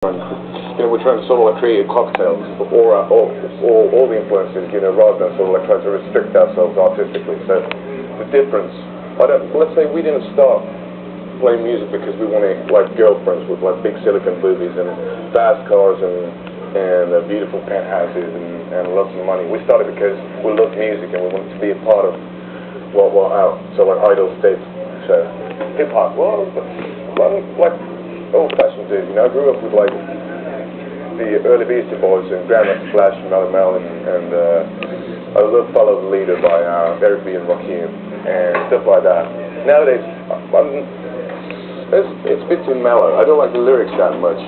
We're trying to sort of like create cocktails for all the influences, rather than sort of like trying to restrict ourselves artistically. So the difference, let's say we didn't start playing music because we wanted like girlfriends with like big silicone boobies and fast cars and beautiful penthouses and lots of money. We started because we loved music and we wanted to be a part of what we're out. So like idol state, so hip hop. Well, like old-fashioned dude, I grew up with like the early Beastie Boys and Grandmaster Flash and Mellow Mel and I love Follow the Leader by Eric B. and Rakim and stuff like that. Nowadays, it's a bit too mellow. I don't like the lyrics that much.